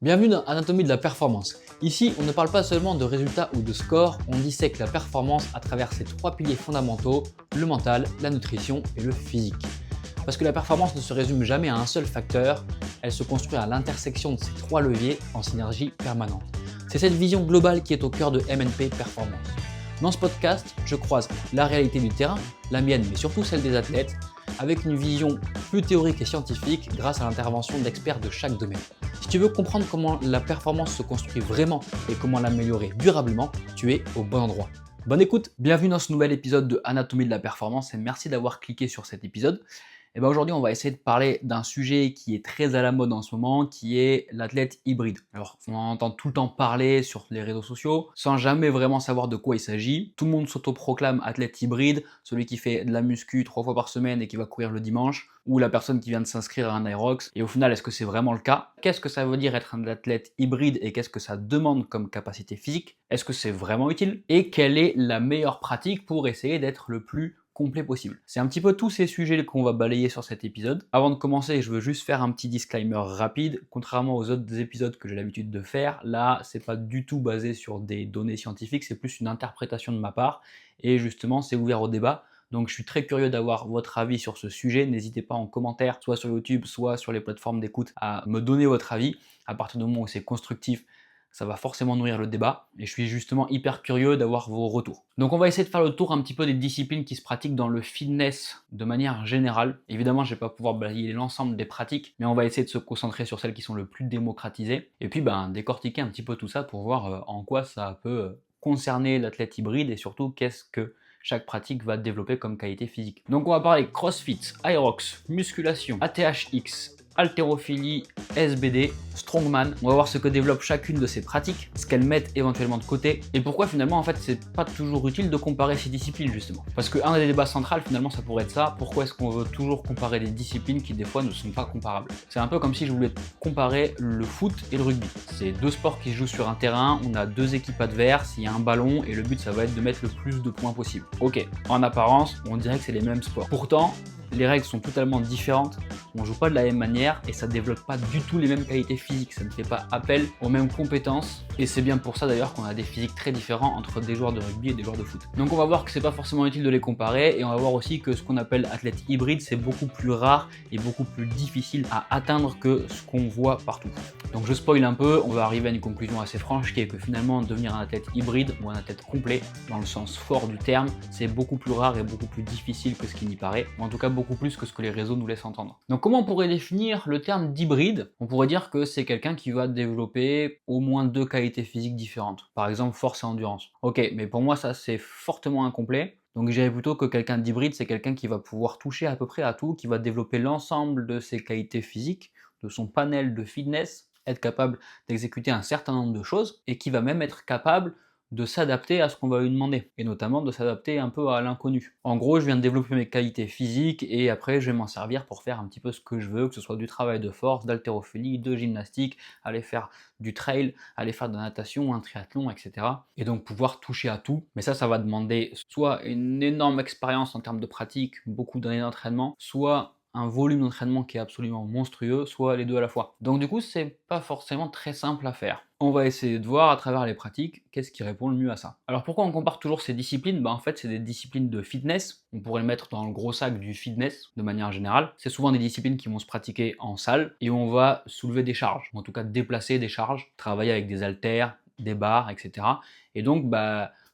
Bienvenue dans Anatomie de la performance. Ici, on ne parle pas seulement de résultats ou de scores, on dissèque la performance à travers ses trois piliers fondamentaux, le mental, la nutrition et le physique. Parce que la performance ne se résume jamais à un seul facteur, elle se construit à l'intersection de ces trois leviers en synergie permanente. C'est cette vision globale qui est au cœur de MNP Performance. Dans ce podcast, je croise la réalité du terrain, la mienne mais surtout celle des athlètes, avec une vision plus théorique et scientifique grâce à l'intervention d'experts de chaque domaine. Si tu veux comprendre comment la performance se construit vraiment et comment l'améliorer durablement, tu es au bon endroit. Bonne écoute, bienvenue dans ce nouvel épisode de Anatomie de la performance et merci d'avoir cliqué sur cet épisode. Et aujourd'hui, on va essayer de parler d'un sujet qui est très à la mode en ce moment, qui est l'athlète hybride. Alors, on en entend tout le temps parler sur les réseaux sociaux, sans jamais vraiment savoir de quoi il s'agit. Tout le monde s'autoproclame athlète hybride, celui qui fait de la muscu 3 fois par semaine et qui va courir le dimanche, ou la personne qui vient de s'inscrire à un Aerox. Et au final, est-ce que c'est vraiment le cas? Qu'est-ce que ça veut dire être un athlète hybride et qu'est-ce que ça demande comme capacité physique? Est-ce que c'est vraiment utile? Et quelle est la meilleure pratique pour essayer d'être le plus complet possible? C'est un petit peu tous ces sujets qu'on va balayer sur cet épisode. Avant de commencer, je veux juste faire un petit disclaimer rapide. Contrairement aux autres épisodes que j'ai l'habitude de faire, là, c'est pas du tout basé sur des données scientifiques, c'est plus une interprétation de ma part. Et justement, c'est ouvert au débat. Donc je suis très curieux d'avoir votre avis sur ce sujet. N'hésitez pas en commentaire, soit sur YouTube, soit sur les plateformes d'écoute, à me donner votre avis. À partir du moment où c'est constructif, ça va forcément nourrir le débat et je suis justement hyper curieux d'avoir vos retours. Donc on va essayer de faire le tour un petit peu des disciplines qui se pratiquent dans le fitness de manière générale. Évidemment, je ne vais pas pouvoir balayer l'ensemble des pratiques, mais on va essayer de se concentrer sur celles qui sont le plus démocratisées et puis décortiquer un petit peu tout ça pour voir en quoi ça peut concerner l'athlète hybride et surtout qu'est-ce que chaque pratique va développer comme qualité physique. Donc on va parler CrossFit, Aerox, musculation, ATHX, haltérophilie, SBD, strongman. On va voir ce que développe chacune de ces pratiques, ce qu'elles mettent éventuellement de côté et pourquoi finalement en fait c'est pas toujours utile de comparer ces disciplines justement. Parce qu'un des débats centraux finalement ça pourrait être ça, pourquoi est-ce qu'on veut toujours comparer des disciplines qui des fois ne sont pas comparables? C'est un peu comme si je voulais comparer le foot et le rugby. C'est deux sports qui se jouent sur un terrain, on a deux équipes adverses, il y a un ballon et le but ça va être de mettre le plus de points possible. Ok, en apparence on dirait que c'est les mêmes sports. Pourtant, les règles sont totalement différentes, on joue pas de la même manière et ça développe pas du tout les mêmes qualités physiques, ça ne fait pas appel aux mêmes compétences et c'est bien pour ça d'ailleurs qu'on a des physiques très différents entre des joueurs de rugby et des joueurs de foot. Donc on va voir que c'est pas forcément utile de les comparer et on va voir aussi que ce qu'on appelle athlète hybride c'est beaucoup plus rare et beaucoup plus difficile à atteindre que ce qu'on voit partout. Donc je spoil un peu, on va arriver à une conclusion assez franche qui est que finalement devenir un athlète hybride ou un athlète complet dans le sens fort du terme c'est beaucoup plus rare et beaucoup plus difficile que ce qui n'y paraît, ou en tout cas beaucoup plus que ce que les réseaux nous laissent entendre. Donc comment on pourrait définir le terme d'hybride? On pourrait dire que c'est quelqu'un qui va développer au moins deux qualités physiques différentes, par exemple force et endurance. Ok, mais pour moi ça c'est fortement incomplet. Donc je dirais plutôt que quelqu'un d'hybride, c'est quelqu'un qui va pouvoir toucher à peu près à tout, qui va développer l'ensemble de ses qualités physiques, de son panel de fitness, être capable d'exécuter un certain nombre de choses, et qui va même être capable de s'adapter à ce qu'on va lui demander, et notamment de s'adapter un peu à l'inconnu. En gros, je viens de développer mes qualités physiques, et après je vais m'en servir pour faire un petit peu ce que je veux, que ce soit du travail de force, d'haltérophilie, de gymnastique, aller faire du trail, aller faire de la natation, un triathlon, etc. Et donc pouvoir toucher à tout. Mais ça va demander soit une énorme expérience en termes de pratique, beaucoup d'années d'entraînement, soit un volume d'entraînement qui est absolument monstrueux, soit les deux à la fois. Donc du coup, c'est pas forcément très simple à faire. On va essayer de voir à travers les pratiques qu'est-ce qui répond le mieux à ça. Alors pourquoi on compare toujours ces disciplines? En fait, c'est des disciplines de fitness. On pourrait le mettre dans le gros sac du fitness de manière générale. C'est souvent des disciplines qui vont se pratiquer en salle et où on va soulever des charges, ou en tout cas déplacer des charges, travailler avec des haltères, des barres, etc. Et donc,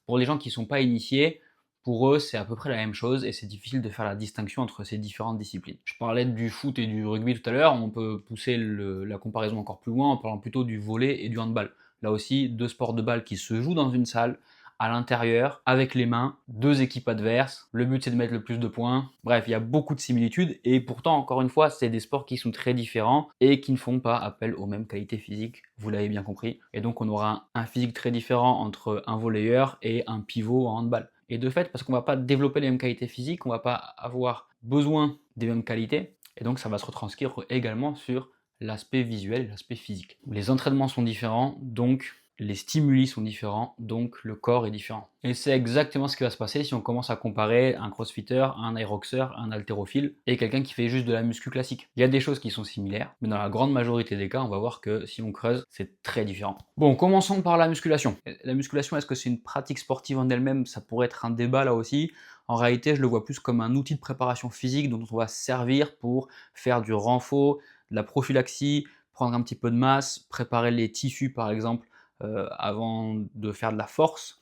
pour les gens qui ne sont pas initiés, pour eux, c'est à peu près la même chose et c'est difficile de faire la distinction entre ces différentes disciplines. Je parlais du foot et du rugby tout à l'heure, on peut pousser la comparaison encore plus loin en parlant plutôt du volley et du handball. Là aussi, deux sports de balle qui se jouent dans une salle, à l'intérieur, avec les mains, deux équipes adverses. Le but c'est de mettre le plus de points. Bref, il y a beaucoup de similitudes et pourtant, encore une fois, c'est des sports qui sont très différents et qui ne font pas appel aux mêmes qualités physiques, vous l'avez bien compris. Et donc on aura un physique très différent entre un volleyeur et un pivot en handball. Et de fait, parce qu'on ne va pas développer les mêmes qualités physiques, on ne va pas avoir besoin des mêmes qualités, et donc ça va se retranscrire également sur l'aspect visuel et l'aspect physique. Les entraînements sont différents, donc les stimuli sont différents, donc le corps est différent. Et c'est exactement ce qui va se passer si on commence à comparer un crossfitter, un aeroxeur, un haltérophile et quelqu'un qui fait juste de la muscu classique. Il y a des choses qui sont similaires, mais dans la grande majorité des cas, on va voir que si on creuse, c'est très différent. Bon, commençons par la musculation. La musculation, est-ce que c'est une pratique sportive en elle-même? Ça pourrait être un débat là aussi. En réalité, je le vois plus comme un outil de préparation physique dont on va se servir pour faire du renfort, de la prophylaxie, prendre un petit peu de masse, préparer les tissus par exemple avant de faire de la force,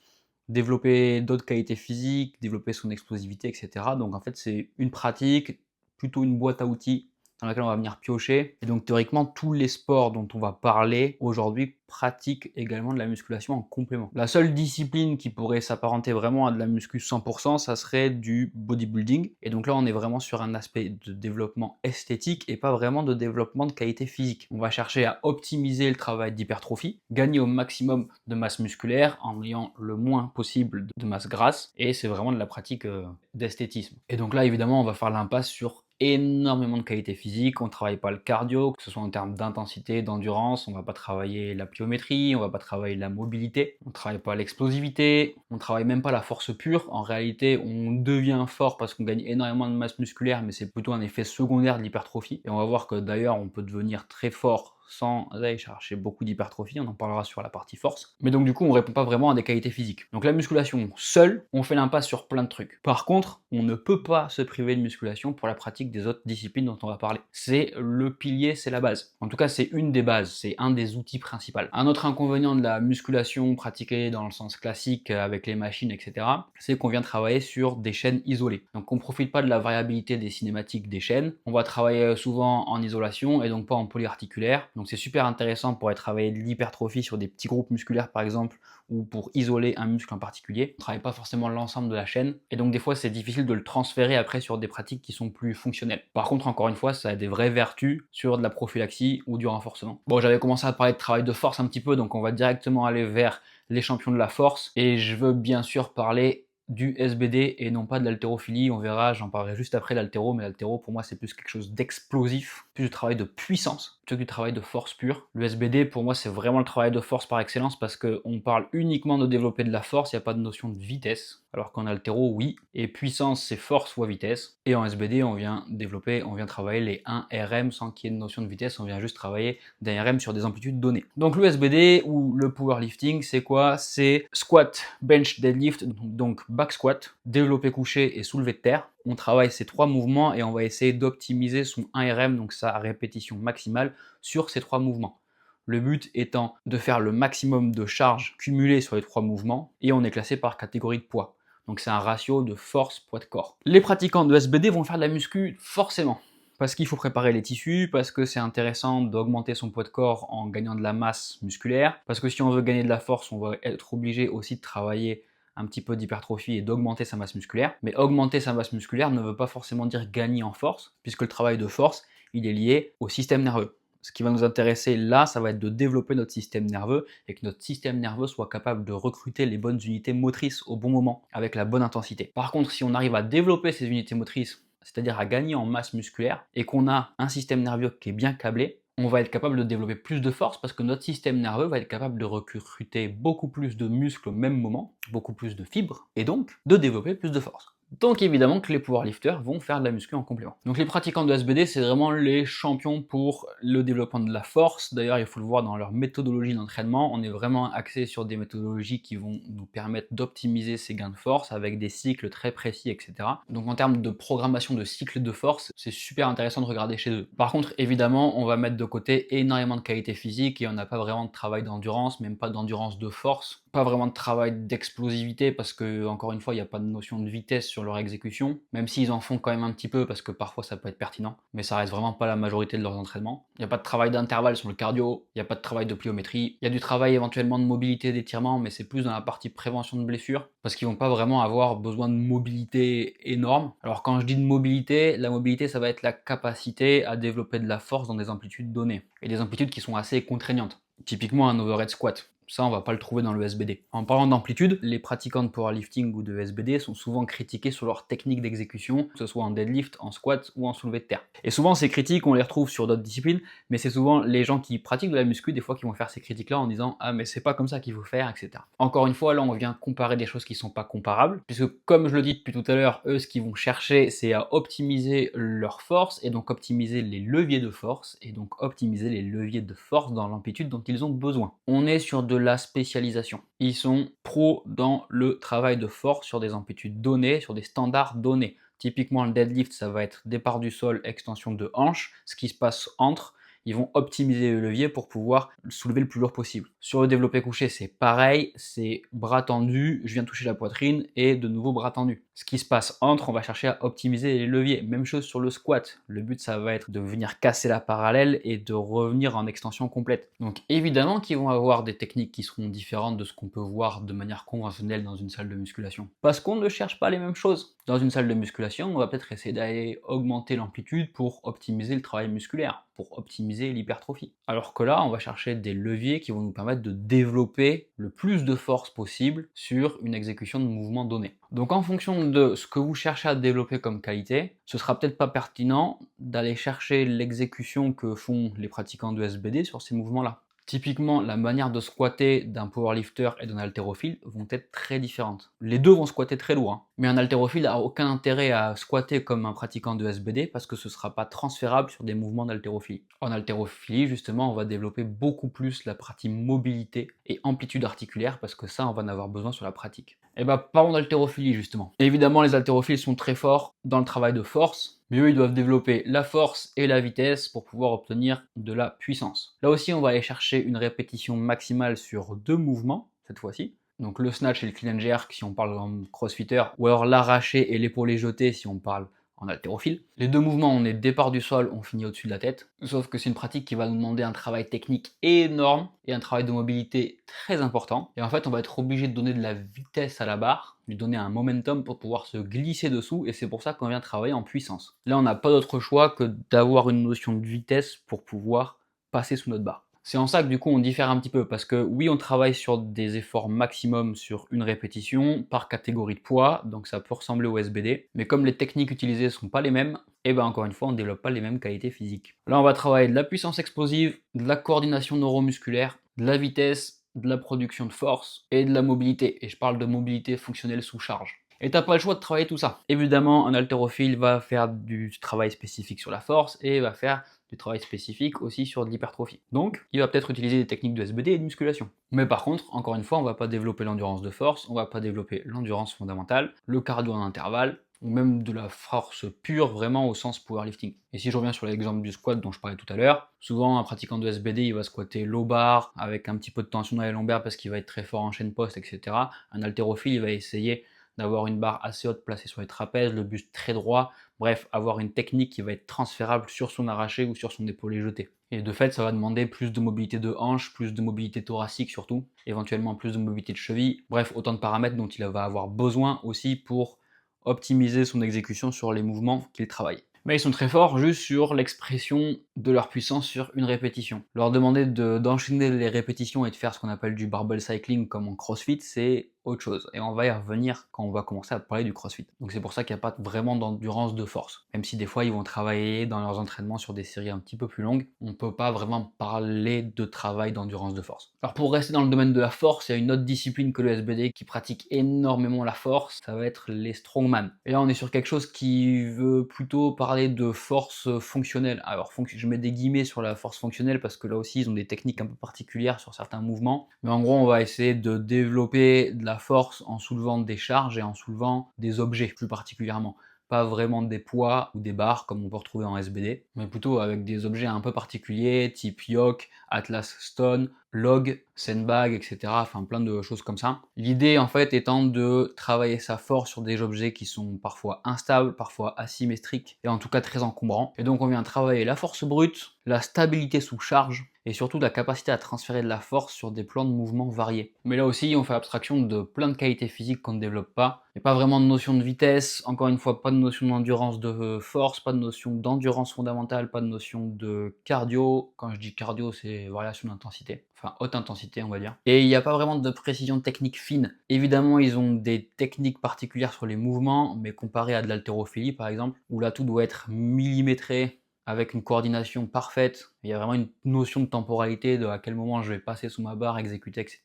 développer d'autres qualités physiques, développer son explosivité, etc. Donc en fait, c'est une pratique, plutôt une boîte à outils dans laquelle on va venir piocher. Et donc théoriquement, tous les sports dont on va parler aujourd'hui pratiquent également de la musculation en complément. La seule discipline qui pourrait s'apparenter vraiment à de la muscu 100%, ça serait du bodybuilding. Et donc là, on est vraiment sur un aspect de développement esthétique et pas vraiment de développement de qualité physique. On va chercher à optimiser le travail d'hypertrophie, gagner au maximum de masse musculaire en ayant le moins possible de masse grasse. Et c'est vraiment de la pratique d'esthétisme. Et donc là, évidemment, on va faire l'impasse sur énormément de qualité physique, on ne travaille pas le cardio, que ce soit en termes d'intensité, d'endurance, on ne va pas travailler la pliométrie, on ne va pas travailler la mobilité, on ne travaille pas l'explosivité, on ne travaille même pas la force pure. En réalité, on devient fort parce qu'on gagne énormément de masse musculaire, mais c'est plutôt un effet secondaire de l'hypertrophie. Et on va voir que d'ailleurs, on peut devenir très fort sans aller chercher beaucoup d'hypertrophie, on en parlera sur la partie force. Mais donc du coup, on répond pas vraiment à des qualités physiques. Donc la musculation seule, on fait l'impasse sur plein de trucs. Par contre, on ne peut pas se priver de musculation pour la pratique des autres disciplines dont on va parler. C'est le pilier, c'est la base. En tout cas, c'est une des bases, c'est un des outils principaux. Un autre inconvénient de la musculation pratiquée dans le sens classique avec les machines, etc., c'est qu'on vient travailler sur des chaînes isolées. Donc on ne profite pas de la variabilité des cinématiques des chaînes. On va travailler souvent en isolation et donc pas en polyarticulaire. Donc c'est super intéressant pour aller travailler de l'hypertrophie sur des petits groupes musculaires par exemple, ou pour isoler un muscle en particulier. On ne travaille pas forcément l'ensemble de la chaîne, et donc des fois c'est difficile de le transférer après sur des pratiques qui sont plus fonctionnelles. Par contre, encore une fois, ça a des vraies vertus sur de la prophylaxie ou du renforcement. Bon, j'avais commencé à parler de travail de force un petit peu, donc on va directement aller vers les champions de la force, et je veux bien sûr parler du SBD et non pas de l'haltérophilie. On verra, j'en parlerai juste après l'haltéro, mais l'haltéro pour moi c'est plus quelque chose d'explosif, plus du travail de puissance plutôt que du travail de force pure. Le SBD pour moi c'est vraiment le travail de force par excellence parce qu'on parle uniquement de développer de la force, il n'y a pas de notion de vitesse, alors qu'en haltéro oui, et puissance c'est force fois vitesse, et en SBD on vient développer, on vient travailler les 1 RM sans qu'il y ait de notion de vitesse, on vient juste travailler des RM sur des amplitudes données. Donc le SBD ou le powerlifting c'est quoi? C'est squat, bench, deadlift, donc back squat, développé couché et soulevé de terre. On travaille ces trois mouvements et on va essayer d'optimiser son 1 RM, donc sa répétition maximale, sur ces trois mouvements. Le but étant de faire le maximum de charge cumulée sur les trois mouvements et on est classé par catégorie de poids. Donc c'est un ratio de force poids de corps. Les pratiquants de SBD vont faire de la muscu forcément. Parce qu'il faut préparer les tissus, parce que c'est intéressant d'augmenter son poids de corps en gagnant de la masse musculaire, parce que si on veut gagner de la force, on va être obligé aussi de travailler un petit peu d'hypertrophie et d'augmenter sa masse musculaire. Mais augmenter sa masse musculaire ne veut pas forcément dire gagner en force, puisque le travail de force, il est lié au système nerveux. Ce qui va nous intéresser là, ça va être de développer notre système nerveux et que notre système nerveux soit capable de recruter les bonnes unités motrices au bon moment, avec la bonne intensité. Par contre, si on arrive à développer ces unités motrices, c'est-à-dire à gagner en masse musculaire, et qu'on a un système nerveux qui est bien câblé, on va être capable de développer plus de force parce que notre système nerveux va être capable de recruter beaucoup plus de muscles au même moment, beaucoup plus de fibres, et donc de développer plus de force. Donc évidemment que les powerlifters vont faire de la muscu en complément. Donc les pratiquants de SBD, c'est vraiment les champions pour le développement de la force. D'ailleurs, il faut le voir dans leur méthodologie d'entraînement. On est vraiment axé sur des méthodologies qui vont nous permettre d'optimiser ces gains de force avec des cycles très précis, etc. Donc en termes de programmation de cycles de force, c'est super intéressant de regarder chez eux. Par contre, évidemment, on va mettre de côté énormément de qualité physique et on n'a pas vraiment de travail d'endurance, même pas d'endurance de force. Pas vraiment de travail d'explosivité parce que, encore une fois, il n'y a pas de notion de vitesse sur leur exécution, même s'ils en font quand même un petit peu parce que parfois ça peut être pertinent, mais ça reste vraiment pas la majorité de leurs entraînements. Il n'y a pas de travail d'intervalle sur le cardio, il n'y a pas de travail de pliométrie, il y a du travail éventuellement de mobilité, d'étirement, mais c'est plus dans la partie prévention de blessures, parce qu'ils vont pas vraiment avoir besoin de mobilité énorme. Alors quand je dis de mobilité, la mobilité ça va être la capacité à développer de la force dans des amplitudes données, et des amplitudes qui sont assez contraignantes. Typiquement un overhead squat. Ça, on va pas le trouver dans le SBD. En parlant d'amplitude, les pratiquants de powerlifting ou de SBD sont souvent critiqués sur leur technique d'exécution, que ce soit en deadlift, en squat ou en soulevé de terre. Et souvent, ces critiques, on les retrouve sur d'autres disciplines, mais c'est souvent les gens qui pratiquent de la muscu, des fois, qui vont faire ces critiques-là en disant « Ah, mais c'est pas comme ça qu'il faut faire, etc. » Encore une fois, là, on vient comparer des choses qui sont pas comparables, puisque comme je le dis depuis tout à l'heure, eux, ce qu'ils vont chercher, c'est à optimiser leur force, et donc optimiser les leviers de force, et donc optimiser les leviers de force dans l'amplitude dont ils ont besoin. On est sur de la spécialisation. Ils sont pros dans le travail de force sur des amplitudes données, sur des standards donnés. Typiquement, le deadlift, ça va être départ du sol, extension de hanche, ce qui se passe entre. Ils vont optimiser le levier pour pouvoir soulever le plus lourd possible. Sur le développé couché, c'est pareil, c'est bras tendus, je viens toucher la poitrine et de nouveau bras tendus. Ce qui se passe entre, on va chercher à optimiser les leviers. Même chose sur le squat. Le but, ça va être de venir casser la parallèle et de revenir en extension complète. Donc évidemment qu'ils vont avoir des techniques qui seront différentes de ce qu'on peut voir de manière conventionnelle dans une salle de musculation. Parce qu'on ne cherche pas les mêmes choses. Dans une salle de musculation, on va peut-être essayer d'aller augmenter l'amplitude pour optimiser le travail musculaire, pour optimiser l'hypertrophie. Alors que là, on va chercher des leviers qui vont nous permettre de développer le plus de force possible sur une exécution de mouvement donné. Donc en fonction de ce que vous cherchez à développer comme qualité, ce sera peut-être pas pertinent d'aller chercher l'exécution que font les pratiquants de SBD sur ces mouvements-là. Typiquement, la manière de squatter d'un powerlifter et d'un haltérophile vont être très différentes. Les deux vont squatter très lourd, hein. Mais un haltérophile n'a aucun intérêt à squatter comme un pratiquant de SBD parce que ce ne sera pas transférable sur des mouvements d'haltérophilie. En haltérophilie, justement, on va développer beaucoup plus la partie mobilité et amplitude articulaire parce que ça, on va en avoir besoin sur la pratique. Et bah, parlons d'haltérophilie, justement. Évidemment, les haltérophiles sont très forts dans le travail de force, mais eux, ils doivent développer la force et la vitesse pour pouvoir obtenir de la puissance. Là aussi, on va aller chercher une répétition maximale sur 2 mouvements, cette fois-ci. Donc le snatch et le clean and jerk si on parle en crossfitter, ou alors l'arraché et l'épaulé jeté si on parle en haltérophile. Les 2 mouvements, on est départ du sol, on finit au-dessus de la tête. Sauf que c'est une pratique qui va nous demander un travail technique énorme et un travail de mobilité très important. Et en fait, on va être obligé de donner de la vitesse à la barre, lui donner un momentum pour pouvoir se glisser dessous, et c'est pour ça qu'on vient travailler en puissance. Là, on n'a pas d'autre choix que d'avoir une notion de vitesse pour pouvoir passer sous notre barre. C'est en ça que du coup on diffère un petit peu, parce que oui, on travaille sur des efforts maximum sur une répétition par catégorie de poids, donc ça peut ressembler au SBD, mais comme les techniques utilisées ne sont pas les mêmes, et bien encore une fois on ne développe pas les mêmes qualités physiques. Là on va travailler de la puissance explosive, de la coordination neuromusculaire, de la vitesse, de la production de force et de la mobilité, et je parle de mobilité fonctionnelle sous charge. Et t'as pas le choix de travailler tout ça. Évidemment, un haltérophile va faire du travail spécifique sur la force et va faire du travail spécifique aussi sur de l'hypertrophie. Donc, il va peut-être utiliser des techniques de SBD et de musculation. Mais par contre, encore une fois, on va pas développer l'endurance de force, on va pas développer l'endurance fondamentale, le cardio en intervalle, ou même de la force pure vraiment au sens powerlifting. Et si je reviens sur l'exemple du squat dont je parlais tout à l'heure, souvent un pratiquant de SBD il va squatter low bar avec un petit peu de tension dans les lombaires parce qu'il va être très fort en chaîne poste, etc. Un haltérophile il va essayer d'avoir une barre assez haute placée sur les trapèzes, le buste très droit, bref, avoir une technique qui va être transférable sur son arraché ou sur son épaulé jeté. Et de fait, ça va demander plus de mobilité de hanche, plus de mobilité thoracique surtout, éventuellement plus de mobilité de cheville, bref, autant de paramètres dont il va avoir besoin aussi pour optimiser son exécution sur les mouvements qu'il travaille. Mais ils sont très forts juste sur l'expression de leur puissance sur une répétition. Leur demander d'enchaîner les répétitions et de faire ce qu'on appelle du barbell cycling comme en crossfit, c'est autre chose. Et on va y revenir quand on va commencer à parler du crossfit. Donc c'est pour ça qu'il n'y a pas vraiment d'endurance de force. Même si des fois ils vont travailler dans leurs entraînements sur des séries un petit peu plus longues, on ne peut pas vraiment parler de travail d'endurance de force. Alors pour rester dans le domaine de la force, il y a une autre discipline que le SBD qui pratique énormément la force, ça va être les strongman. Et là on est sur quelque chose qui veut plutôt parler de force fonctionnelle. Alors je mets des guillemets sur la force fonctionnelle parce que là aussi ils ont des techniques un peu particulières sur certains mouvements. Mais en gros on va essayer de développer de la force en soulevant des charges et en soulevant des objets plus particulièrement. Pas vraiment des poids ou des barres comme on peut retrouver en SBD, mais plutôt avec des objets un peu particuliers type yoke, Atlas Stone, log, sandbag, etc. Enfin plein de choses comme ça. L'idée en fait étant de travailler sa force sur des objets qui sont parfois instables, parfois asymétriques et en tout cas très encombrants. Et donc on vient travailler la force brute, la stabilité sous charge et surtout la capacité à transférer de la force sur des plans de mouvement variés. Mais là aussi on fait abstraction de plein de qualités physiques qu'on ne développe pas. Il n'y a pas vraiment de notion de vitesse, encore une fois pas de notion d'endurance de force, pas de notion d'endurance fondamentale, pas de notion de cardio. Quand je dis cardio c'est variation d'intensité. enfin haute intensité on va dire. Et il n'y a pas vraiment de précision technique fine. Évidemment, ils ont des techniques particulières sur les mouvements, mais comparé à de l'haltérophilie par exemple, où là tout doit être millimétré, avec une coordination parfaite, il y a vraiment une notion de temporalité, de à quel moment je vais passer sous ma barre, exécuter, etc.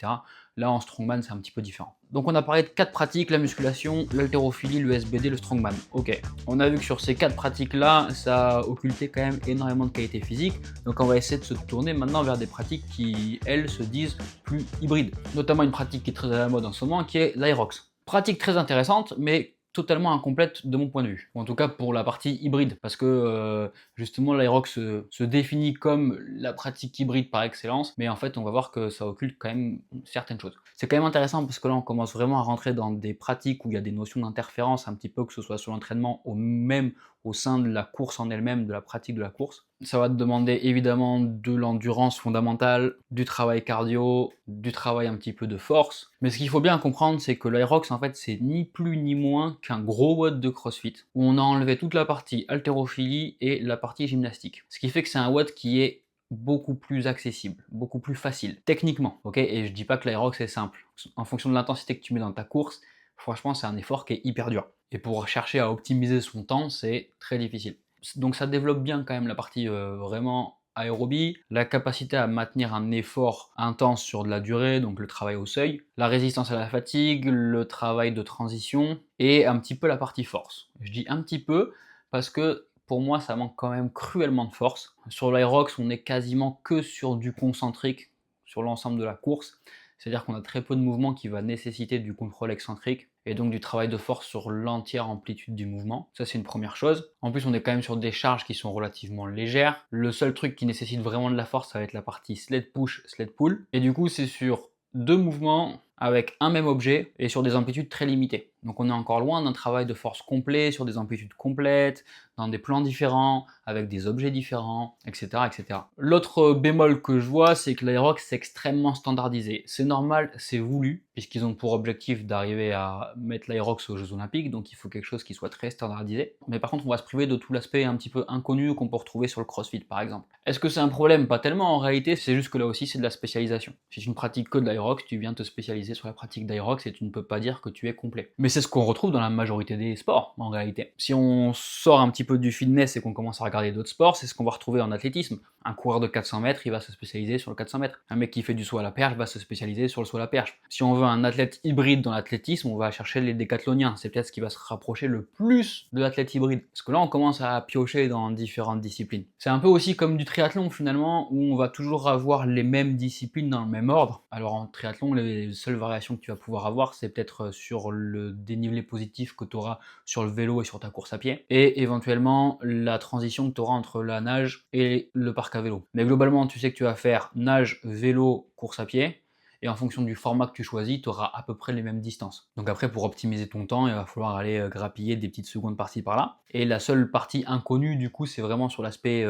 Là en strongman c'est un petit peu différent. Donc on a parlé de 4 pratiques, la musculation, l'haltérophilie, le SBD, le strongman. Ok, on a vu que sur ces 4 pratiques là, ça a occulté quand même énormément de qualité physique, donc on va essayer de se tourner maintenant vers des pratiques qui, elles, se disent plus hybrides. Notamment une pratique qui est très à la mode en ce moment, qui est l'aerox. Pratique très intéressante, mais totalement incomplète de mon point de vue. En tout cas pour la partie hybride, parce que justement l'aerox se définit comme la pratique hybride par excellence, mais en fait on va voir que ça occulte quand même certaines choses. C'est quand même intéressant parce que là on commence vraiment à rentrer dans des pratiques où il y a des notions d'interférence un petit peu, que ce soit sur l'entraînement ou même au sein de la course en elle-même, de la pratique de la course. Ça va te demander évidemment de l'endurance fondamentale, du travail cardio, du travail un petit peu de force. Mais ce qu'il faut bien comprendre, c'est que l'aerox en fait c'est ni plus ni moins qu'un gros WOD de CrossFit où on a enlevé toute la partie haltérophilie et la partie gymnastique. Ce qui fait que c'est un WOD qui est beaucoup plus accessible, beaucoup plus facile, techniquement, ok. Et je dis pas que l'aerox est simple. En fonction de l'intensité que tu mets dans ta course, franchement c'est un effort qui est hyper dur. Et pour chercher à optimiser son temps, c'est très difficile. Donc ça développe bien quand même la partie vraiment aérobie, la capacité à maintenir un effort intense sur de la durée, donc le travail au seuil, la résistance à la fatigue, le travail de transition et un petit peu la partie force. Je dis un petit peu parce que pour moi ça manque quand même cruellement de force. Sur l'aerox on est quasiment que sur du concentrique sur l'ensemble de la course, c'est-à-dire qu'on a très peu de mouvements qui va nécessiter du contrôle excentrique et donc du travail de force sur l'entière amplitude du mouvement. Ça c'est une première chose. En plus on est quand même sur des charges qui sont relativement légères. Le seul truc qui nécessite vraiment de la force, ça va être la partie sled push, sled pull. Et du coup c'est sur 2 mouvements avec un même objet et sur des amplitudes très limitées. Donc on est encore loin d'un travail de force complet, sur des amplitudes complètes, dans des plans différents, avec des objets différents, etc. etc. L'autre bémol que je vois, c'est que l'aerox c'est extrêmement standardisé. C'est normal, c'est voulu, puisqu'ils ont pour objectif d'arriver à mettre l'aerox aux Jeux Olympiques, donc il faut quelque chose qui soit très standardisé. Mais par contre on va se priver de tout l'aspect un petit peu inconnu qu'on peut retrouver sur le CrossFit par exemple. Est-ce que c'est un problème? Pas tellement en réalité, c'est juste que là aussi c'est de la spécialisation. Si tu ne pratiques que de l'aerox, tu viens te spécialiser sur la pratique d'aerox et tu ne peux pas dire que tu es complet. Mais c'est ce qu'on retrouve dans la majorité des sports en réalité. Si on sort un petit peu du fitness et qu'on commence à regarder d'autres sports, c'est ce qu'on va retrouver en athlétisme. Un coureur de 400 mètres, il va se spécialiser sur le 400 mètres. Un mec qui fait du saut à la perche va se spécialiser sur le saut à la perche. Si on veut un athlète hybride dans l'athlétisme, on va chercher les décathloniens. C'est peut-être ce qui va se rapprocher le plus de l'athlète hybride. Parce que là, on commence à piocher dans différentes disciplines. C'est un peu aussi comme du triathlon finalement, où on va toujours avoir les mêmes disciplines dans le même ordre. Alors en triathlon, les seules variations que tu vas pouvoir avoir, c'est peut-être sur le dénivelé positif que tu auras sur le vélo et sur ta course à pied, et éventuellement la transition que tu auras entre la nage et le parc à vélo. Mais globalement, tu sais que tu vas faire nage, vélo, course à pied, et en fonction du format que tu choisis, tu auras à peu près les mêmes distances. Donc après, pour optimiser ton temps, il va falloir aller grappiller des petites secondes par-ci par-là. Et la seule partie inconnue, du coup, c'est vraiment sur l'aspect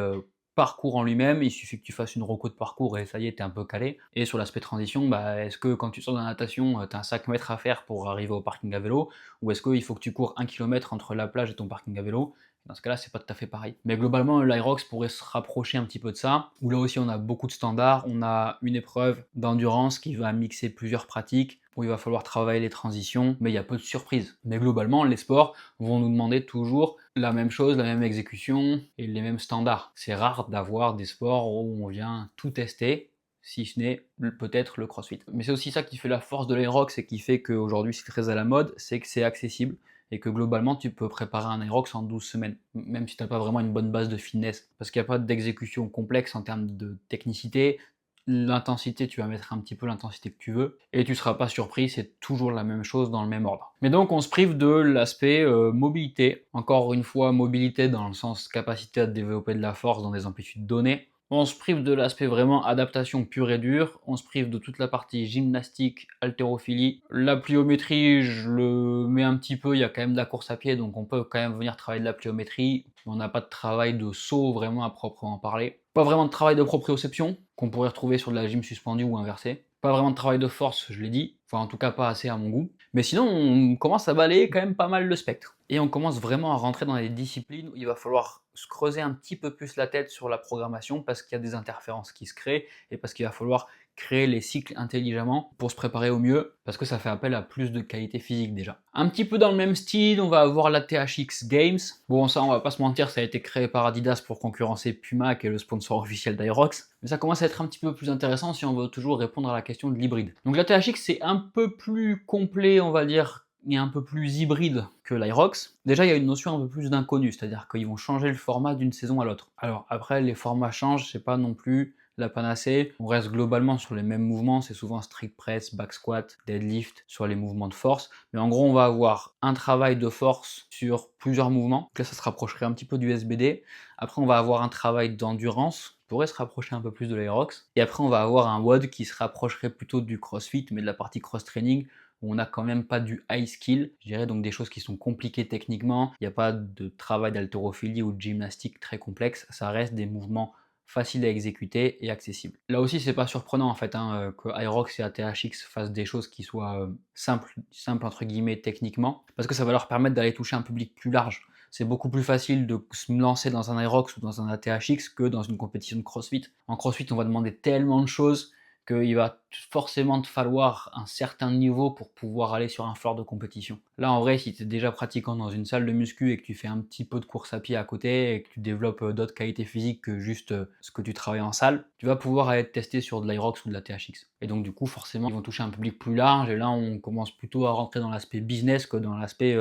parcours en lui-même. Il suffit que tu fasses une reco de parcours et ça y est, t'es un peu calé. Et sur l'aspect transition, bah, est-ce que quand tu sors de la natation, t'as un 5 mètres à faire pour arriver au parking à vélo, ou est-ce qu'il faut que tu cours 1 km entre la plage et ton parking à vélo? Dans ce cas-là, c'est pas tout à fait pareil. Mais globalement, l'Aerox pourrait se rapprocher un petit peu de ça, où là aussi on a beaucoup de standards, on a une épreuve d'endurance qui va mixer plusieurs pratiques, où il va falloir travailler les transitions, mais il y a peu de surprises. Mais globalement, les sports vont nous demander toujours la même chose, la même exécution et les mêmes standards. C'est rare d'avoir des sports où on vient tout tester, si ce n'est peut-être le CrossFit. Mais c'est aussi ça qui fait la force de l'Aerox et qui fait qu'aujourd'hui c'est très à la mode, c'est que c'est accessible et que globalement tu peux préparer un Aerox en 12 semaines, même si tu n'as pas vraiment une bonne base de fitness, parce qu'il n'y a pas d'exécution complexe en termes de technicité. L'intensité, tu vas mettre un petit peu l'intensité que tu veux, et tu seras pas surpris, c'est toujours la même chose dans le même ordre. Mais donc on se prive de l'aspect mobilité, encore une fois mobilité dans le sens capacité à développer de la force dans des amplitudes données. On se prive de l'aspect vraiment adaptation pure et dure, on se prive de toute la partie gymnastique, haltérophilie. La pliométrie, je le mets un petit peu, il y a quand même de la course à pied, donc on peut quand même venir travailler de la pliométrie. On n'a pas de travail de saut vraiment à proprement parler. Pas vraiment de travail de proprioception, qu'on pourrait retrouver sur de la gym suspendue ou inversée. Pas vraiment de travail de force, je l'ai dit, enfin en tout cas pas assez à mon goût. Mais sinon, on commence à balayer quand même pas mal le spectre. Et on commence vraiment à rentrer dans des disciplines où il va falloir se creuser un petit peu plus la tête sur la programmation parce qu'il y a des interférences qui se créent et parce qu'il va falloir créer les cycles intelligemment pour se préparer au mieux, parce que ça fait appel à plus de qualité physique déjà. Un petit peu dans le même style, on va avoir la THX Games. Bon, ça, on va pas se mentir, ça a été créé par Adidas pour concurrencer Puma, qui est le sponsor officiel d'Aerox. Mais ça commence à être un petit peu plus intéressant si on veut toujours répondre à la question de l'hybride. Donc la THX, c'est un peu plus complet, on va dire, et un peu plus hybride que l'Aerox. Déjà, il y a une notion un peu plus d'inconnu, c'est-à-dire qu'ils vont changer le format d'une saison à l'autre. Alors après, les formats changent, c'est pas non plus la panacée. On reste globalement sur les mêmes mouvements, c'est souvent strict press, back squat, deadlift, sur les mouvements de force. Mais en gros, on va avoir un travail de force sur plusieurs mouvements. Donc là, ça se rapprocherait un petit peu du SBD. Après, on va avoir un travail d'endurance, qui pourrait se rapprocher un peu plus de l'Aerox. Et après, on va avoir un WOD qui se rapprocherait plutôt du CrossFit, mais de la partie cross-training, où on n'a quand même pas du high skill, je dirais donc des choses qui sont compliquées techniquement, il n'y a pas de travail d'haltérophilie ou de gymnastique très complexe, ça reste des mouvements faciles à exécuter et accessibles. Là aussi, c'est pas surprenant en fait que Aerox et ATHX fassent des choses qui soient simples entre guillemets techniquement, parce que ça va leur permettre d'aller toucher un public plus large. C'est beaucoup plus facile de se lancer dans un Aerox ou dans un ATHX que dans une compétition de CrossFit. En CrossFit, on va demander tellement de choses qu'il va forcément te falloir un certain niveau pour pouvoir aller sur un floor de compétition. Là, en vrai, si tu es déjà pratiquant dans une salle de muscu et que tu fais un petit peu de course à pied à côté et que tu développes d'autres qualités physiques que juste ce que tu travailles en salle, tu vas pouvoir aller te tester sur de l'Aerox ou de la THX. Et donc, du coup, forcément, ils vont toucher un public plus large et là, on commence plutôt à rentrer dans l'aspect business que dans l'aspect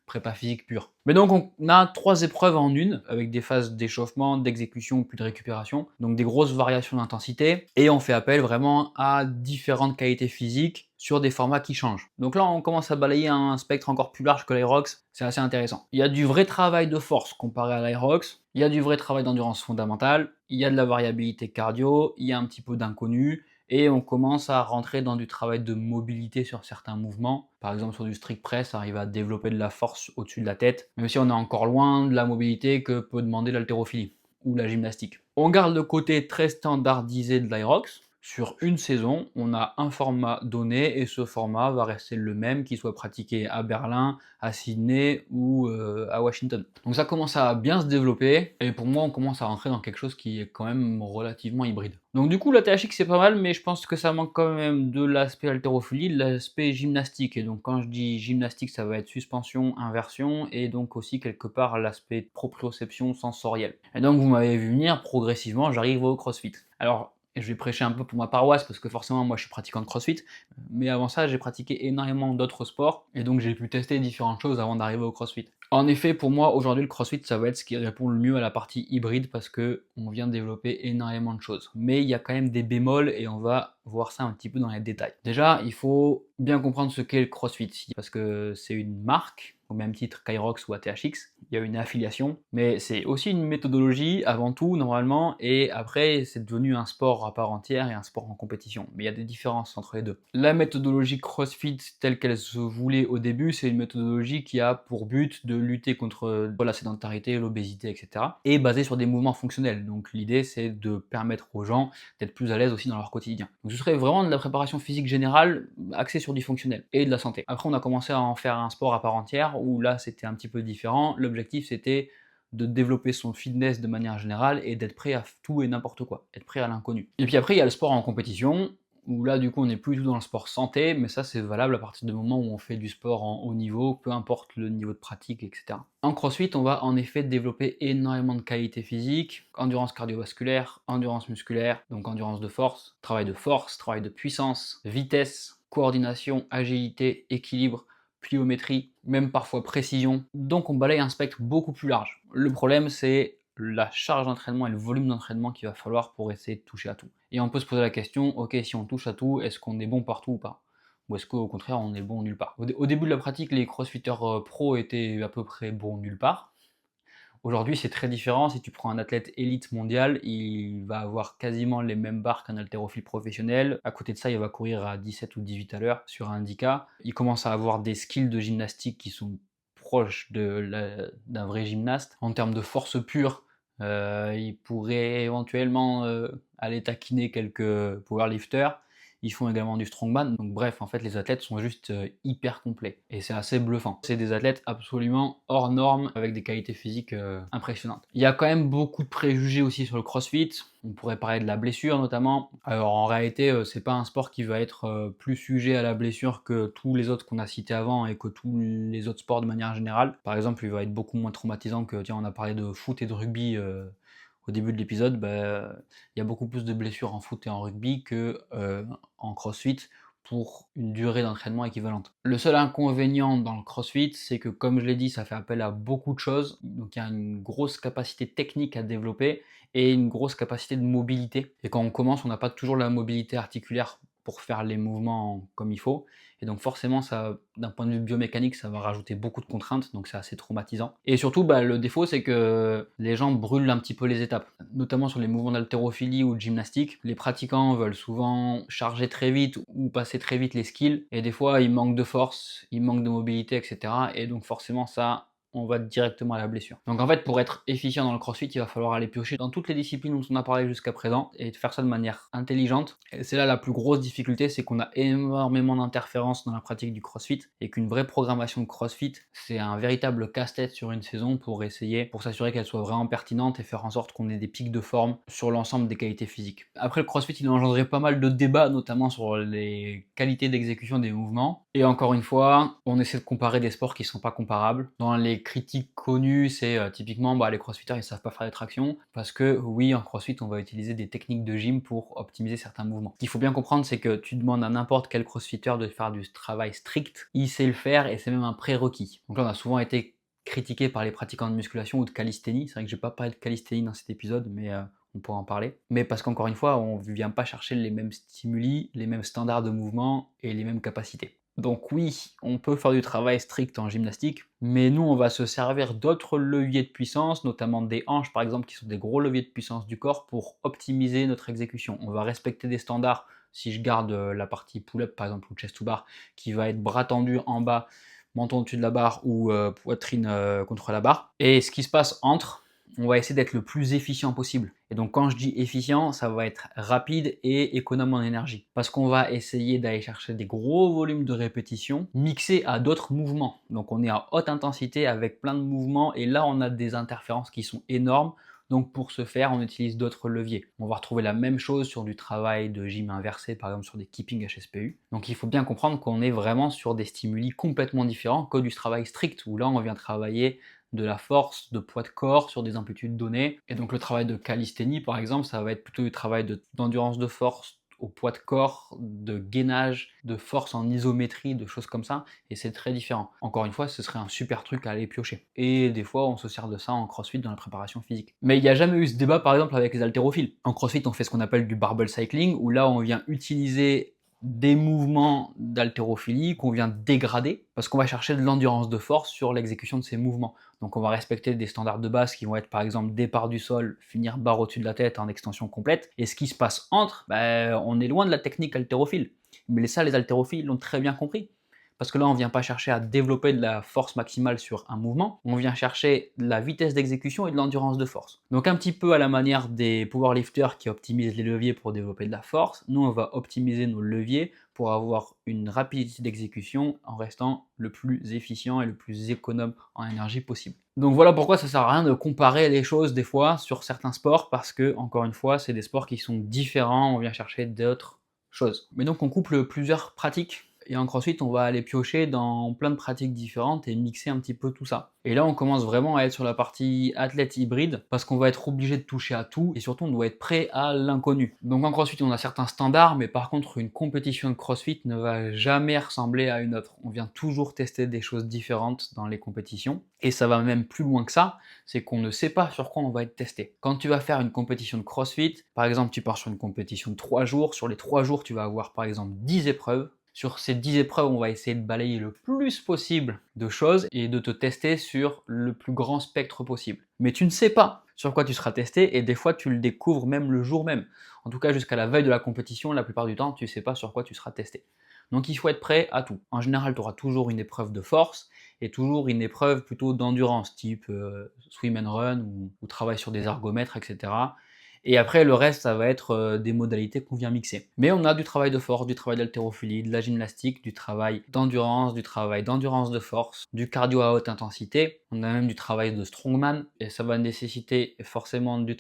prépa physique pure. Mais donc on a 3 épreuves en une, avec des phases d'échauffement, d'exécution puis de récupération, donc des grosses variations d'intensité, et on fait appel vraiment à différentes qualités physiques sur des formats qui changent. Donc là on commence à balayer un spectre encore plus large que l'Aerox, c'est assez intéressant. Il y a du vrai travail de force comparé à l'Aerox, il y a du vrai travail d'endurance fondamentale, il y a de la variabilité cardio, il y a un petit peu d'inconnu, et on commence à rentrer dans du travail de mobilité sur certains mouvements. Par exemple sur du strict press, arriver à développer de la force au-dessus de la tête, même si on est encore loin de la mobilité que peut demander l'haltérophilie ou la gymnastique. On garde le côté très standardisé de l'Aerox. Sur une saison, on a un format donné et ce format va rester le même qu'il soit pratiqué à Berlin, à Sydney ou à Washington. Donc ça commence à bien se développer et pour moi on commence à rentrer dans quelque chose qui est quand même relativement hybride. Donc du coup la THX c'est pas mal mais je pense que ça manque quand même de l'aspect haltérophilie, de l'aspect gymnastique. Et donc quand je dis gymnastique ça va être suspension, inversion et donc aussi quelque part l'aspect proprioception sensorielle. Et donc vous m'avez vu venir, progressivement j'arrive au CrossFit. Alors et je vais prêcher un peu pour ma paroisse parce que forcément moi je suis pratiquant de CrossFit, mais avant ça j'ai pratiqué énormément d'autres sports et donc j'ai pu tester différentes choses avant d'arriver au CrossFit. En effet pour moi aujourd'hui le CrossFit ça va être ce qui répond le mieux à la partie hybride parce que on vient de développer énormément de choses. Mais il y a quand même des bémols et on va voir ça un petit peu dans les détails. Déjà il faut bien comprendre ce qu'est le CrossFit parce que c'est une marque au même titre qu'Aerox ou ATHX, il y a une affiliation, mais c'est aussi une méthodologie avant tout normalement, et après c'est devenu un sport à part entière et un sport en compétition, mais il y a des différences entre les deux. La méthodologie CrossFit telle qu'elle se voulait au début, c'est une méthodologie qui a pour but de lutter contre la sédentarité, l'obésité, etc. et basée sur des mouvements fonctionnels, donc l'idée c'est de permettre aux gens d'être plus à l'aise aussi dans leur quotidien. Donc ce serait vraiment de la préparation physique générale axée sur du fonctionnel et de la santé. Après on a commencé à en faire un sport à part entière, où là c'était un petit peu différent. L'objectif c'était de développer son fitness de manière générale et d'être prêt à tout et n'importe quoi, être prêt à l'inconnu. Et puis après il y a le sport en compétition, où là du coup on n'est plus du tout dans le sport santé, mais ça c'est valable à partir du moment où on fait du sport en haut niveau, peu importe le niveau de pratique, etc. En CrossFit, on va en effet développer énormément de qualités physiques, endurance cardiovasculaire, endurance musculaire, donc endurance de force, travail de puissance, vitesse, coordination, agilité, équilibre, pliométrie, même parfois précision. Donc on balaye un spectre beaucoup plus large. Le problème c'est la charge d'entraînement et le volume d'entraînement qu'il va falloir pour essayer de toucher à tout. Et on peut se poser la question, ok, si on touche à tout, est-ce qu'on est bon partout ou pas? Ou est-ce qu'au contraire on est bon nulle part? Au début de la pratique, les crossfitters pro étaient à peu près bons nulle part. Aujourd'hui, c'est très différent. Si tu prends un athlète élite mondial, il va avoir quasiment les mêmes barres qu'un haltérophile professionnel. À côté de ça, il va courir à 17 ou 18 à l'heure sur un handicap. Il commence à avoir des skills de gymnastique qui sont proches d'un vrai gymnaste. En termes de force pure, il pourrait éventuellement aller taquiner quelques powerlifters. ils font également du strongman. Donc bref, en fait, les athlètes sont juste hyper complets. Et c'est assez bluffant. C'est des athlètes absolument hors normes, avec des qualités physiques impressionnantes. Il y a quand même beaucoup de préjugés aussi sur le CrossFit. On pourrait parler de la blessure notamment. Alors en réalité, c'est pas un sport qui va être plus sujet à la blessure que tous les autres qu'on a cités avant et que tous les autres sports de manière générale. Par exemple, il va être beaucoup moins traumatisant que, tiens, on a parlé de foot et de rugby au début de l'épisode. Il y a beaucoup plus de blessures en foot et en rugby que en CrossFit pour une durée d'entraînement équivalente. Le seul inconvénient dans le CrossFit, c'est que comme je l'ai dit, ça fait appel à beaucoup de choses. Donc il y a une grosse capacité technique à développer et une grosse capacité de mobilité. Et quand on commence, on n'a pas toujours la mobilité articulaire pour faire les mouvements comme il faut. Et donc forcément, ça, d'un point de vue biomécanique, ça va rajouter beaucoup de contraintes, donc c'est assez traumatisant. Et surtout, le défaut, c'est que les gens brûlent un petit peu les étapes. Notamment sur les mouvements d'haltérophilie ou de gymnastique, les pratiquants veulent souvent charger très vite ou passer très vite les skills, et des fois, ils manquent de force, ils manquent de mobilité, etc. Et donc forcément, ça, on va directement à la blessure. Donc en fait, pour être efficient dans le CrossFit, il va falloir aller piocher dans toutes les disciplines dont on a parlé jusqu'à présent et faire ça de manière intelligente. Et c'est là la plus grosse difficulté, c'est qu'on a énormément d'interférences dans la pratique du CrossFit et qu'une vraie programmation de CrossFit, c'est un véritable casse-tête sur une saison pour s'assurer qu'elle soit vraiment pertinente et faire en sorte qu'on ait des pics de forme sur l'ensemble des qualités physiques. Après, le CrossFit, il a engendré pas mal de débats, notamment sur les qualités d'exécution des mouvements. Et encore une fois, on essaie de comparer des sports qui ne sont pas comparables. Dans les critiques connues, c'est typiquement les crossfitters ils savent pas faire des tractions parce que oui, en crossfit on va utiliser des techniques de gym pour optimiser certains mouvements. Ce qu'il faut bien comprendre, c'est que tu demandes à n'importe quel crossfitter de faire du travail strict, il sait le faire et c'est même un prérequis. Donc là on a souvent été critiqué par les pratiquants de musculation ou de calisthénie. C'est vrai que j'ai pas parlé de calisthénie dans cet épisode, mais on pourra en parler. Mais parce qu'encore une fois, on ne vient pas chercher les mêmes stimuli, les mêmes standards de mouvement et les mêmes capacités. Donc oui, on peut faire du travail strict en gymnastique, mais nous on va se servir d'autres leviers de puissance, notamment des hanches par exemple, qui sont des gros leviers de puissance du corps pour optimiser notre exécution. On va respecter des standards, si je garde la partie pull-up par exemple ou chest to bar, qui va être bras tendu en bas, menton au-dessus de la barre ou poitrine contre la barre. Et ce qui se passe entre, on va essayer d'être le plus efficient possible. Et donc quand je dis efficient, ça va être rapide et économe en énergie. Parce qu'on va essayer d'aller chercher des gros volumes de répétitions mixés à d'autres mouvements. Donc on est à haute intensité avec plein de mouvements et là on a des interférences qui sont énormes. Donc pour ce faire, on utilise d'autres leviers. On va retrouver la même chose sur du travail de gym inversé, par exemple sur des keeping HSPU. Donc il faut bien comprendre qu'on est vraiment sur des stimuli complètement différents que du travail strict, où là on vient travailler de la force, de poids de corps sur des amplitudes données. Et donc le travail de calisthénie par exemple, ça va être plutôt du travail d'endurance de force au poids de corps, de gainage, de force en isométrie, de choses comme ça, et c'est très différent. Encore une fois, ce serait un super truc à aller piocher. Et des fois, on se sert de ça en crossfit dans la préparation physique. Mais il n'y a jamais eu ce débat par exemple avec les haltérophiles. En crossfit, on fait ce qu'on appelle du barbell cycling, où là on vient utiliser des mouvements d'haltérophilie qu'on vient dégrader parce qu'on va chercher de l'endurance de force sur l'exécution de ces mouvements. Donc on va respecter des standards de base qui vont être par exemple départ du sol, finir barre au-dessus de la tête en extension complète. Et ce qui se passe entre, on est loin de la technique haltérophile. Mais ça, les haltérophiles l'ont très bien compris. Parce que là, on ne vient pas chercher à développer de la force maximale sur un mouvement, on vient chercher de la vitesse d'exécution et de l'endurance de force. Donc un petit peu à la manière des powerlifters qui optimisent les leviers pour développer de la force, nous on va optimiser nos leviers pour avoir une rapidité d'exécution en restant le plus efficient et le plus économe en énergie possible. Donc voilà pourquoi ça sert à rien de comparer les choses des fois sur certains sports, parce que encore une fois, c'est des sports qui sont différents, on vient chercher d'autres choses. Mais donc on couple plusieurs pratiques. Et en CrossFit, on va aller piocher dans plein de pratiques différentes et mixer un petit peu tout ça. Et là, on commence vraiment à être sur la partie athlète hybride parce qu'on va être obligé de toucher à tout et surtout, on doit être prêt à l'inconnu. Donc en CrossFit, on a certains standards, mais par contre, une compétition de CrossFit ne va jamais ressembler à une autre. On vient toujours tester des choses différentes dans les compétitions. Et ça va même plus loin que ça, c'est qu'on ne sait pas sur quoi on va être testé. Quand tu vas faire une compétition de CrossFit, par exemple, tu pars sur une compétition de 3 jours. Sur les 3 jours, tu vas avoir par exemple 10 épreuves. Sur ces 10 épreuves, on va essayer de balayer le plus possible de choses et de te tester sur le plus grand spectre possible. Mais tu ne sais pas sur quoi tu seras testé et des fois tu le découvres même le jour même. En tout cas, jusqu'à la veille de la compétition, la plupart du temps, tu ne sais pas sur quoi tu seras testé. Donc il faut être prêt à tout. En général, tu auras toujours une épreuve de force et toujours une épreuve plutôt d'endurance, type swim and run ou travail sur des ergomètres, etc. Et après, le reste, ça va être des modalités qu'on vient mixer. Mais on a du travail de force, du travail d'haltérophilie, de la gymnastique, du travail d'endurance de force, du cardio à haute intensité. On a même du travail de strongman et ça va nécessiter forcément de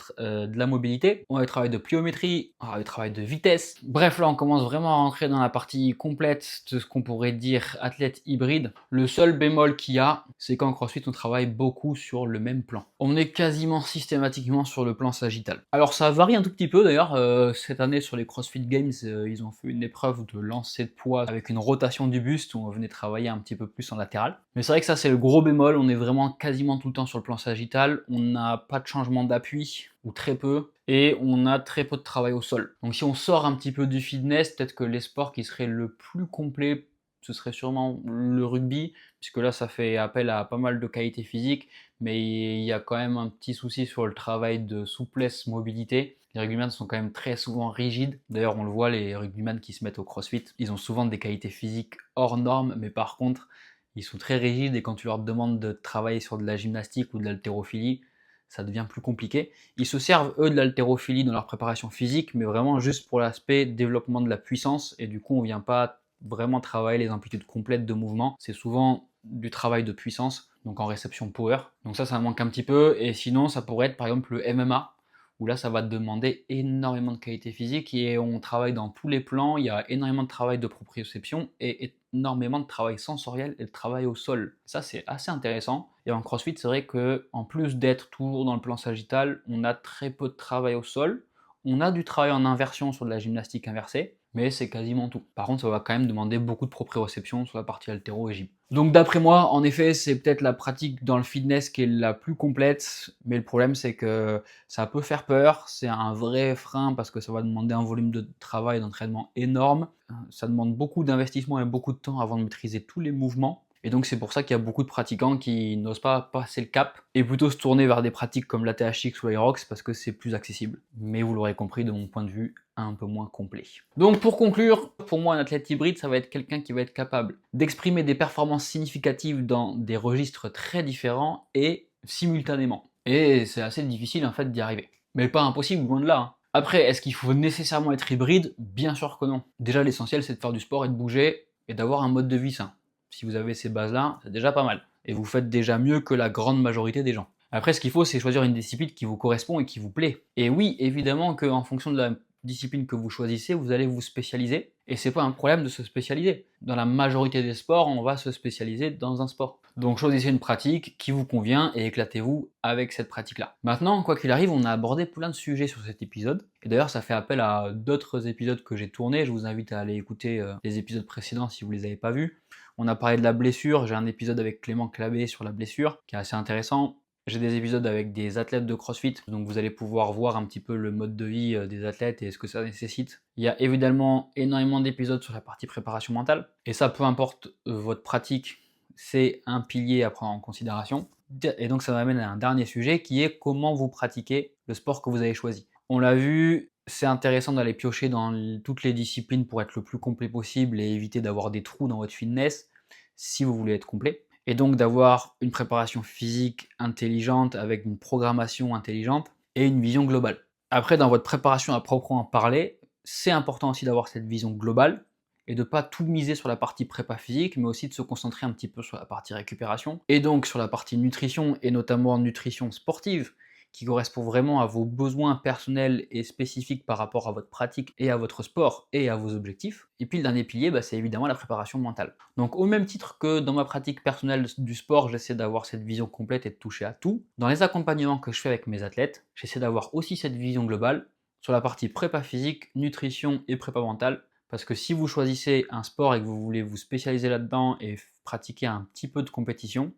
la mobilité. On a du travail de pliométrie, on a du travail de vitesse. Bref, là, on commence vraiment à rentrer dans la partie complète de ce qu'on pourrait dire athlète hybride. Le seul bémol qu'il y a, c'est qu'en CrossFit, on travaille beaucoup sur le même plan. On est quasiment systématiquement sur le plan sagittal. Alors ça varie un tout petit peu d'ailleurs, cette année sur les CrossFit Games, ils ont fait une épreuve de lancer de poids avec une rotation du buste où on venait travailler un petit peu plus en latéral. Mais c'est vrai que ça c'est le gros bémol, on est vraiment quasiment tout le temps sur le plan sagittal, on n'a pas de changement d'appui, ou très peu, et on a très peu de travail au sol. Donc si on sort un petit peu du fitness, peut-être que les sports qui seraient le plus complet, ce serait sûrement le rugby, puisque là ça fait appel à pas mal de qualité physique, mais il y a quand même un petit souci sur le travail de souplesse, mobilité. Les rugbyman sont quand même très souvent rigides. D'ailleurs, on le voit, les rugbyman qui se mettent au crossfit, ils ont souvent des qualités physiques hors normes, mais par contre, ils sont très rigides et quand tu leur demandes de travailler sur de la gymnastique ou de l'haltérophilie, ça devient plus compliqué. Ils se servent, eux, de l'haltérophilie dans leur préparation physique, mais vraiment juste pour l'aspect développement de la puissance, et du coup, on vient pas vraiment travailler les amplitudes complètes de mouvement. C'est souvent du travail de puissance, donc en réception power. Donc ça manque un petit peu, et sinon, ça pourrait être par exemple le MMA, où là, ça va te demander énormément de qualité physique, et on travaille dans tous les plans, il y a énormément de travail de proprioception, et énormément de travail sensoriel et de travail au sol. Ça, c'est assez intéressant. Et en CrossFit, c'est vrai que en plus d'être toujours dans le plan sagittal, on a très peu de travail au sol. On a du travail en inversion sur de la gymnastique inversée, mais c'est quasiment tout. Par contre, ça va quand même demander beaucoup de proprioception sur la partie haltéro et gym. Donc d'après moi, en effet, c'est peut-être la pratique dans le fitness qui est la plus complète, mais le problème c'est que ça peut faire peur, c'est un vrai frein parce que ça va demander un volume de travail et d'entraînement énorme. Ça demande beaucoup d'investissement et beaucoup de temps avant de maîtriser tous les mouvements. Et donc c'est pour ça qu'il y a beaucoup de pratiquants qui n'osent pas passer le cap et plutôt se tourner vers des pratiques comme la THX ou l'Aerox parce que c'est plus accessible. Mais vous l'aurez compris, de mon point de vue, un peu moins complet. Donc pour conclure, pour moi un athlète hybride, ça va être quelqu'un qui va être capable d'exprimer des performances significatives dans des registres très différents et simultanément. Et c'est assez difficile en fait d'y arriver. Mais pas impossible, loin de là. Hein. Après, est-ce qu'il faut nécessairement être hybride? Bien sûr que non. Déjà l'essentiel c'est de faire du sport et de bouger et d'avoir un mode de vie sain. Si vous avez ces bases-là, c'est déjà pas mal. Et vous faites déjà mieux que la grande majorité des gens. Après, ce qu'il faut, c'est choisir une discipline qui vous correspond et qui vous plaît. Et oui, évidemment qu'en fonction de la discipline que vous choisissez, vous allez vous spécialiser. Et c'est pas un problème de se spécialiser. Dans la majorité des sports, on va se spécialiser dans un sport. Donc choisissez une pratique qui vous convient et éclatez-vous avec cette pratique-là. Maintenant, quoi qu'il arrive, on a abordé plein de sujets sur cet épisode. Et d'ailleurs, ça fait appel à d'autres épisodes que j'ai tournés. Je vous invite à aller écouter les épisodes précédents si vous les avez pas vus. On a parlé de la blessure, j'ai un épisode avec Clément Clabé sur la blessure, qui est assez intéressant. J'ai des épisodes avec des athlètes de CrossFit, donc vous allez pouvoir voir un petit peu le mode de vie des athlètes et ce que ça nécessite. Il y a évidemment énormément d'épisodes sur la partie préparation mentale, et ça, peu importe votre pratique, c'est un pilier à prendre en considération. Et donc ça m'amène à un dernier sujet qui est comment vous pratiquez le sport que vous avez choisi. On l'a vu, c'est intéressant d'aller piocher dans toutes les disciplines pour être le plus complet possible et éviter d'avoir des trous dans votre fitness si vous voulez être complet. Et donc d'avoir une préparation physique intelligente avec une programmation intelligente et une vision globale. Après, dans votre préparation à proprement parler, c'est important aussi d'avoir cette vision globale et de ne pas tout miser sur la partie prépa physique, mais aussi de se concentrer un petit peu sur la partie récupération et donc sur la partie nutrition et notamment nutrition sportive qui correspond vraiment à vos besoins personnels et spécifiques par rapport à votre pratique et à votre sport et à vos objectifs. Et puis le dernier pilier, c'est évidemment la préparation mentale. Donc au même titre que dans ma pratique personnelle du sport, j'essaie d'avoir cette vision complète et de toucher à tout, dans les accompagnements que je fais avec mes athlètes, j'essaie d'avoir aussi cette vision globale sur la partie prépa physique, nutrition et prépa mentale. Parce que si vous choisissez un sport et que vous voulez vous spécialiser là-dedans et pratiquer un petit peu de compétition,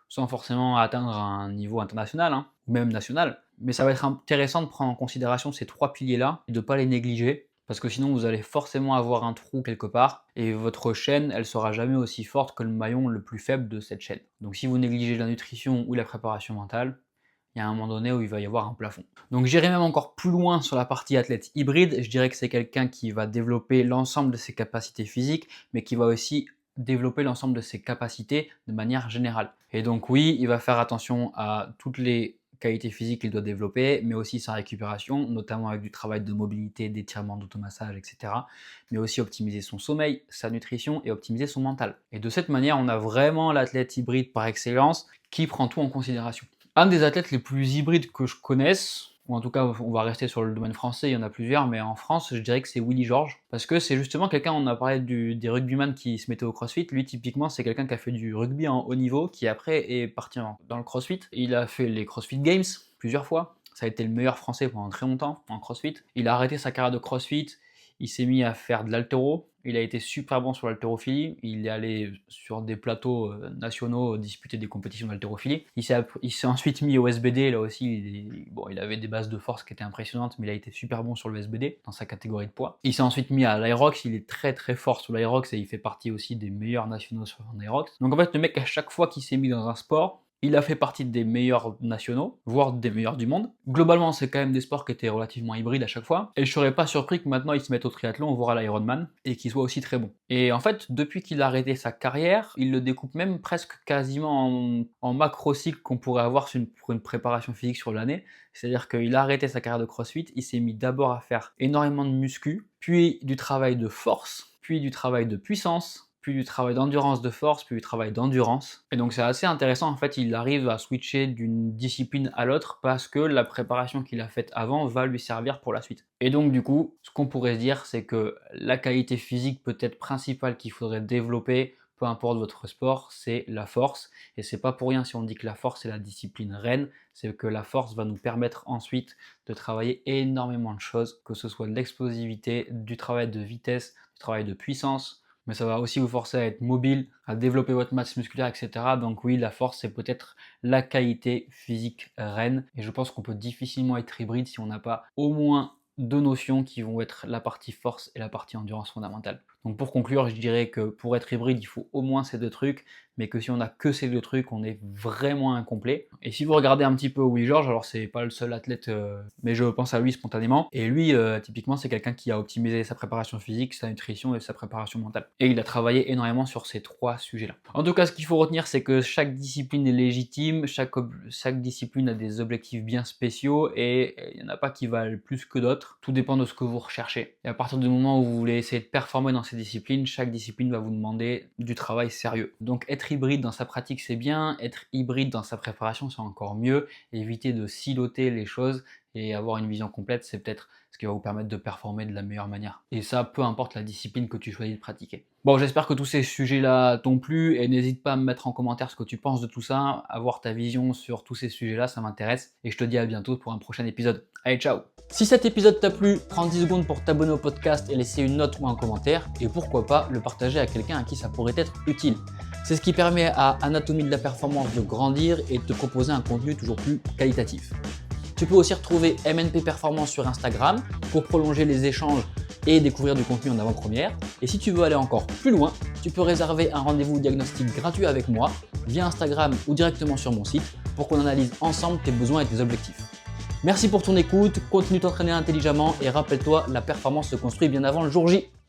sans forcément atteindre un niveau international, ou même national. Mais ça va être intéressant de prendre en considération ces trois piliers-là et de ne pas les négliger, parce que sinon vous allez forcément avoir un trou quelque part, et votre chaîne, elle sera jamais aussi forte que le maillon le plus faible de cette chaîne. Donc si vous négligez la nutrition ou la préparation mentale, il y a un moment donné où il va y avoir un plafond. Donc j'irai même encore plus loin sur la partie athlète hybride, je dirais que c'est quelqu'un qui va développer l'ensemble de ses capacités physiques, mais qui va aussi développer l'ensemble de ses capacités de manière générale. Et donc oui, il va faire attention à toutes les qualité physique qu'il doit développer, mais aussi sa récupération, notamment avec du travail de mobilité, d'étirement, d'automassage, etc. Mais aussi optimiser son sommeil, sa nutrition et optimiser son mental. Et de cette manière, on a vraiment l'athlète hybride par excellence qui prend tout en considération. Un des athlètes les plus hybrides que je connaisse, ou en tout cas on va rester sur le domaine français, il y en a plusieurs, mais en France je dirais que c'est Willy Georges, parce que c'est justement quelqu'un, on a parlé des rugbyman qui se mettaient au crossfit, lui typiquement c'est quelqu'un qui a fait du rugby en haut niveau, qui après est parti dans le crossfit. Il a fait les CrossFit Games plusieurs fois, ça a été le meilleur français pendant très longtemps en crossfit. Il a arrêté sa carrière de crossfit, il s'est mis à faire de l'haltéro. Il a été super bon sur l'haltérophilie. Il est allé sur des plateaux nationaux disputer des compétitions d'haltérophilie. Il s'est ensuite mis au SBD. Là aussi, il avait des bases de force qui étaient impressionnantes, mais il a été super bon sur le SBD dans sa catégorie de poids. Il s'est ensuite mis à l'Aerox. Il est très très fort sur l'Aerox et il fait partie aussi des meilleurs nationaux sur l'Aerox. Donc en fait, le mec, à chaque fois qu'il s'est mis dans un sport, il a fait partie des meilleurs nationaux, voire des meilleurs du monde. Globalement, c'est quand même des sports qui étaient relativement hybrides à chaque fois. Et je serais pas surpris que maintenant il se mette au triathlon, voire à l'Ironman, et qu'il soit aussi très bon. Et en fait, depuis qu'il a arrêté sa carrière, il le découpe même presque quasiment en macro-cycle qu'on pourrait avoir pour une préparation physique sur l'année. C'est-à-dire qu'il a arrêté sa carrière de CrossFit, il s'est mis d'abord à faire énormément de muscu, puis du travail de force, puis du travail de puissance, puis du travail d'endurance de force, puis du travail d'endurance. Et donc c'est assez intéressant, en fait, il arrive à switcher d'une discipline à l'autre parce que la préparation qu'il a faite avant va lui servir pour la suite. Et donc du coup, ce qu'on pourrait se dire, c'est que la qualité physique peut-être principale qu'il faudrait développer, peu importe votre sport, c'est la force. Et c'est pas pour rien si on dit que la force est la discipline reine, c'est que la force va nous permettre ensuite de travailler énormément de choses, que ce soit de l'explosivité, du travail de vitesse, du travail de puissance, mais ça va aussi vous forcer à être mobile, à développer votre masse musculaire, etc. Donc oui, la force, c'est peut-être la qualité physique reine. Et je pense qu'on peut difficilement être hybride si on n'a pas au moins deux notions qui vont être la partie force et la partie endurance fondamentale. Donc pour conclure, je dirais que pour être hybride, il faut au moins ces deux trucs, mais que si on n'a que ces deux trucs, on est vraiment incomplet. Et si vous regardez un petit peu Willy Georges, alors c'est pas le seul athlète, mais je pense à lui spontanément, et lui, typiquement, c'est quelqu'un qui a optimisé sa préparation physique, sa nutrition et sa préparation mentale. Et il a travaillé énormément sur ces trois sujets-là. En tout cas, ce qu'il faut retenir, c'est que chaque discipline est légitime, chaque discipline a des objectifs bien spéciaux, et il n'y en a pas qui valent plus que d'autres. Tout dépend de ce que vous recherchez. Et à partir du moment où vous voulez essayer de performer dans ces disciplines, chaque discipline va vous demander du travail sérieux. Donc être hybride dans sa pratique, c'est bien, être hybride dans sa préparation, c'est encore mieux. Éviter de siloter les choses et avoir une vision complète, c'est peut-être ce qui va vous permettre de performer de la meilleure manière. Et ça, peu importe la discipline que tu choisis de pratiquer. Bon, j'espère que tous ces sujets-là t'ont plu et n'hésite pas à me mettre en commentaire ce que tu penses de tout ça, avoir ta vision sur tous ces sujets-là, ça m'intéresse. Et je te dis à bientôt pour un prochain épisode. Allez, ciao! Si cet épisode t'a plu, prends 10 secondes pour t'abonner au podcast et laisser une note ou un commentaire. Et pourquoi pas le partager à quelqu'un à qui ça pourrait être utile. C'est ce qui permet à Anatomie de la Performance de grandir et de te proposer un contenu toujours plus qualitatif. Tu peux aussi retrouver MNP Performance sur Instagram pour prolonger les échanges et découvrir du contenu en avant-première. Et si tu veux aller encore plus loin, tu peux réserver un rendez-vous diagnostic gratuit avec moi via Instagram ou directement sur mon site pour qu'on analyse ensemble tes besoins et tes objectifs. Merci pour ton écoute, continue de t'entraîner intelligemment et rappelle-toi, la performance se construit bien avant le jour J.